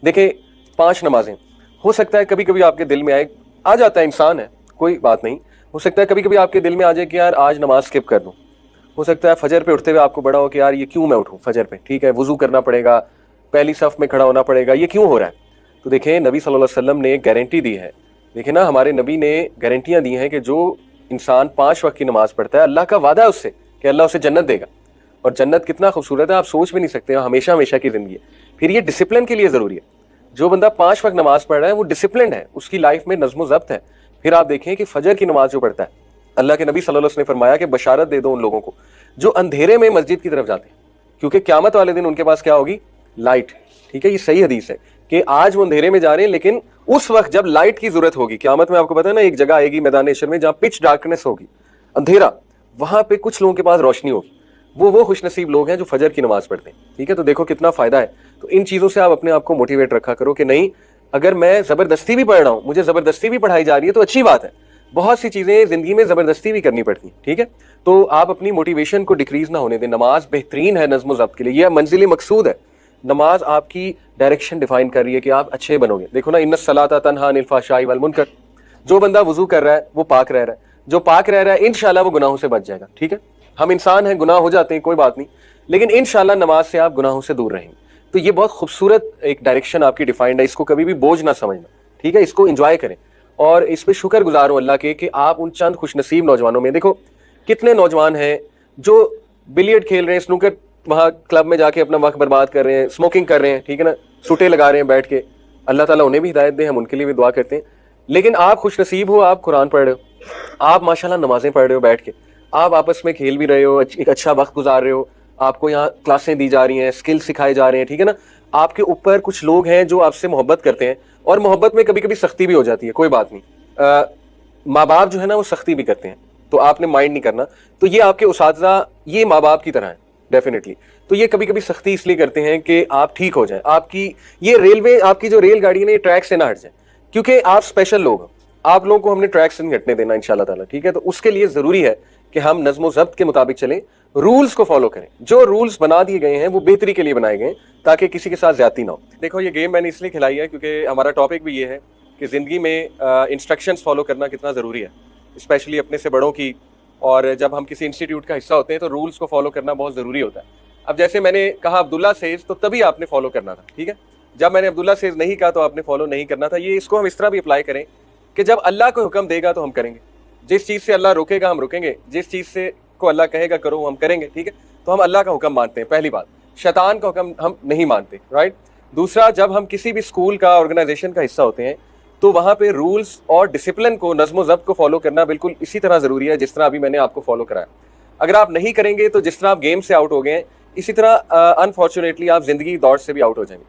دیکھیں 5 نمازیں ہو سکتا ہے کبھی کبھی آپ کے دل میں آ جاتا ہے، انسان ہے کوئی بات نہیں، ہو سکتا ہے کبھی کبھی آپ کے دل میں آ جائے کہ یار آج نماز اسکپ کر دوں. ہو سکتا ہے فجر پہ اٹھتے ہوئے آپ کو بڑا ہو کہ یار یہ کیوں میں اٹھوں فجر پہ، ٹھیک ہے وضو کرنا پڑے گا، پہلی صف میں کھڑا ہونا پڑے گا، یہ کیوں ہو رہا ہے؟ تو دیکھیں نبی صلی اللہ علیہ وسلم نے گارنٹی دی ہے، دیکھیں نا ہمارے نبی نے گارنٹیاں دی ہیں کہ جو انسان 5 وقت کی نماز پڑھتا ہے اللہ کا وعدہ ہے اس سے کہ اللہ اسے جنت دے گا. اور جنت کتنا خوبصورت ہے آپ سوچ بھی نہیں سکتے، ہمیشہ ہمیشہ کی زندگی ہے. پھر یہ ڈسپلن کے لیے ضروری ہے. جو بندہ 5 وقت نماز پڑھ رہا ہے وہ ڈسپلنڈ ہے، اس کی لائف میں نظم و ضبط ہے. پھر آپ دیکھیں کہ فجر کی نماز جو پڑھتا ہے، اللہ کے نبی صلی اللہ علیہ وسلم نے فرمایا کہ بشارت دے دو ان لوگوں کو جو اندھیرے میں مسجد کی طرف جاتے ہیں، کیونکہ قیامت والے دن ان کے پاس کیا ہوگی؟ لائٹ. ٹھیک ہے، یہ صحیح حدیث ہے کہ آج وہ اندھیرے میں جا رہے ہیں، لیکن اس وقت جب لائٹ کی ضرورت ہوگی قیامت میں، آپ کو پتا ہے نا ایک جگہ آئے گی میدان حشر میں جہاں پچ ڈارکنیس ہوگی، اندھیرا، وہاں پہ کچھ لوگوں کے پاس روشنی ہوگی. وہ خوش نصیب لوگ ہیں جو فجر کی نماز پڑھتے ہیں. ٹھیک ہے، تو دیکھو کتنا فائدہ ہے. تو ان چیزوں سے آپ اپنے آپ کو موٹیویٹ رکھا کرو کہ نہیں، اگر میں زبردستی بھی پڑھ رہا ہوں، مجھے زبردستی بھی پڑھائی جا رہی ہے تو اچھی بات ہے. بہت سی چیزیں زندگی میں زبردستی بھی کرنی پڑتی ہیں. ٹھیک ہے، تو آپ اپنی موٹیویشن کو ڈکریز نہ ہونے دیں. نماز بہترین ہے نظم و ضبط کے لیے، یہ منزل مقصود ہے. نماز آپ کی ڈائریکشن ڈیفائن کر رہی ہے کہ آپ اچھے بنو گے. دیکھو نا، ان الصلاۃ تنہی عن الفحشاء والمنکر، جو بندہ وضو کر رہا ہے وہ پاک رہ رہا ہے، جو پاک رہ رہا ہے انشاءاللہ وہ گناہوں سے بچ جائے گا. ٹھیک ہے، ہم انسان ہیں، گناہ ہو جاتے ہیں، کوئی بات نہیں، لیکن انشاءاللہ نماز سے آپ گناہوں سے دور رہیں گے. تو یہ بہت خوبصورت ایک ڈائریکشن آپ کی ڈیفائنڈ ہے، اس کو کبھی بھی بوجھ نہ سمجھنا. ٹھیک ہے، اس کو انجوائے کریں اور اس پہ شکر گزار ہوں اللہ کے کہ آپ ان چند خوش نصیب نوجوانوں میں. دیکھو کتنے نوجوان ہیں جو بلیئرڈ کھیل رہے ہیں، سنوکر وہاں کلب میں جا کے اپنا وقت برباد کر رہے ہیں، اسموکنگ کر رہے ہیں، ٹھیک ہے نا، سوٹے لگا رہے ہیں بیٹھ کے. اللہ تعالیٰ انہیں بھی ہدایت دے، ہم ان کے لیے بھی دعا کرتے ہیں. لیکن آپ خوش نصیب ہو، آپ قرآن پڑھ رہے ہو، آپ ماشاءاللہ نمازیں پڑھ رہے ہو بیٹھ کے، آپ آپس میں کھیل بھی رہے ہو، ایک اچھا وقت گزار رہے ہو، آپ کو یہاں کلاسیں دی جا رہی ہیں، اسکل سکھائے جا رہے ہیں. ٹھیک ہے نا، آپ کے اوپر کچھ لوگ ہیں جو آپ سے محبت کرتے ہیں، اور محبت میں کبھی کبھی سختی بھی ہو جاتی ہے، کوئی بات نہیں. ماں باپ جو ہے نا وہ سختی بھی کرتے ہیں، تو آپ نے مائنڈ نہیں کرنا. تو یہ آپ کے اساتذہ یہ ماں باپ کی طرح ہیں ڈیفینیٹلی. تو یہ کبھی کبھی سختی اس لیے کرتے ہیں کہ آپ ٹھیک ہو جائیں، آپ کی یہ ریلوے، آپ کی جو ریل گاڑی ہے نا، یہ ٹریک سے نہ ہٹ جائے، کیونکہ آپ اسپیشل لوگ ہیں. آپ لوگوں کو ہم نے ٹریک سے نہیں ہٹنے دینا انشاءاللہ تعالیٰ. ٹھیک ہے، تو اس کے لیے ضروری ہے کہ ہم نظم و ضبط کے مطابق چلیں، رولز کو فالو کریں. جو رولز بنا دیے گئے ہیں وہ بہتری کے لیے بنائے گئے ہیں تاکہ کسی کے ساتھ زیادتی نہ ہو. دیکھو یہ گیم میں نے اس لیے کھلائی ہے کیونکہ ہمارا ٹاپک بھی یہ ہے کہ زندگی میں انسٹرکشنز فالو کرنا کتنا ضروری ہے، اسپیشلی اپنے سے بڑوں کی. اور جب ہم کسی انسٹیٹیوٹ کا حصہ ہوتے ہیں تو رولز کو فالو کرنا بہت ضروری ہوتا ہے. اب جیسے میں نے کہا عبداللہ سیز، تو تبھی آپ نے فالو کرنا تھا. ٹھیک ہے، جب میں نے عبداللہ سیز نہیں کہا تو آپ نے فالو نہیں کرنا تھا. یہ اس کو ہم اس طرح بھی اپلائی کریں کہ جب اللہ کو حکم دے گا تو ہم کریں گے، جس چیز سے اللہ روکے گا ہم رکیں گے، جس چیز سے کو اللہ کہے گا کرو ہم کریں گے. ٹھیک ہے، تو ہم اللہ کا حکم مانتے ہیں، پہلی بات. شیطان کا حکم ہم نہیں مانتے، رائٹ. دوسرا، جب ہم کسی بھی اسکول کا، آرگنائزیشن کا حصہ ہوتے ہیں تو وہاں پہ رولز اور ڈسپلن کو، نظم و ضبط کو فالو کرنا بالکل اسی طرح ضروری ہے جس طرح ابھی میں نے آپ کو فالو کرایا. اگر آپ نہیں کریں گے تو جس طرح آپ گیم سے آؤٹ ہو گئے ہیں، اسی طرح انفارچونیٹلی آپ زندگی دوڑ سے بھی آؤٹ ہو جائیں گے.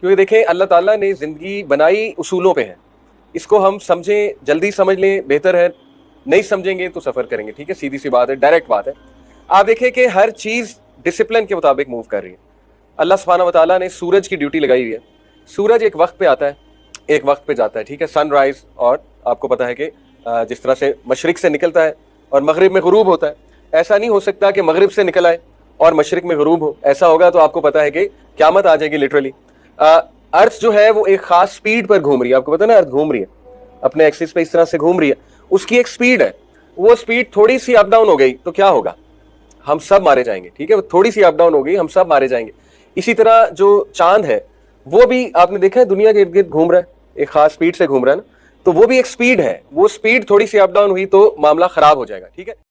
کیونکہ دیکھیں اللہ تعالیٰ نے زندگی بنائی اصولوں پہ ہے، اس کو ہم سمجھیں، جلدی سمجھ لیں بہتر ہے، نہیں سمجھیں گے تو سفر کریں گے. ٹھیک ہے، سیدھی سی بات ہے، ڈائریکٹ بات ہے. آپ دیکھیں کہ ہر چیز ڈسپلن کے مطابق موو کر رہی ہے. اللہ سبحانہ و تعالیٰ نے سورج کی ڈیوٹی لگائی ہوئی ہے. سورج ایک وقت پہ آتا ہے، ایک وقت پہ جاتا ہے. ٹھیک ہے، سن رائز، اور آپ کو پتہ ہے کہ جس طرح سے مشرق سے نکلتا ہے اور مغرب میں غروب ہوتا ہے، ایسا نہیں ہو سکتا کہ مغرب سے نکل آئے اور مشرق میں غروب ہو. ایسا ہوگا تو آپ کو پتہ ہے کہ قیامت آ جائے گی لٹرلی. ارتھ جو ہے وہ ایک خاص سپیڈ پر گھوم رہی ہے، آپ کو پتہ ہے نا، ارتھ گھوم رہی ہے اپنے ایکسس پہ اس طرح سے گھوم رہی ہے، اس کی ایک سپیڈ ہے. وہ سپیڈ تھوڑی سی اپ ڈاؤن ہو گئی تو کیا ہوگا؟ ہم سب مارے جائیں گے. ٹھیک ہے، تھوڑی سی اپ ڈاؤن ہو گئی، ہم سب مارے جائیں گے. اسی طرح جو چاند ہے وہ بھی آپ نے دیکھا ہے دنیا کے ارد گرد گھوم رہا ہے، ایک خاص سپیڈ سے گھوم رہا ہے نا، تو وہ بھی ایک سپیڈ ہے. وہ سپیڈ تھوڑی سی اپ ڈاؤن ہوئی تو معاملہ خراب ہو جائے گا. ٹھیک ہے.